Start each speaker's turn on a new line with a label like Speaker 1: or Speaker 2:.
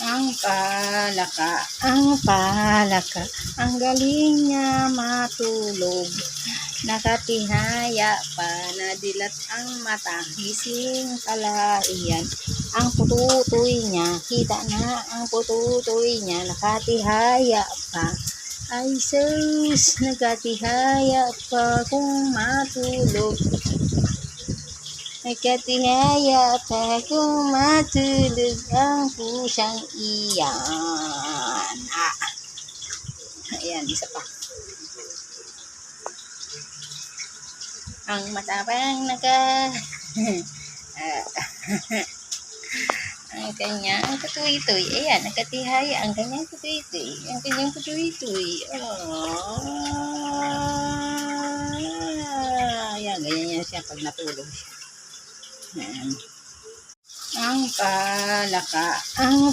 Speaker 1: Ang palaka, ang galing niya matulog. Nakatihaya pa, nadilat ang mata, gising pala iyan. Ang pututoy niya, kita na ang pututoy niya, nakatihaya pa. Ay sus, nakatihaya pa kung matulog. Nakatihaya pa kung matulog ang pusang iyan. Ayan, isa pa. Ang matapang ang kanyang kutuitoy. Ayan, nakatihaya ang kanyang kutuitoy. Ang kanyang kutuitoy. Ayan, ganyan yan siya pag natulog siya. Ayan. Ang palaka, ang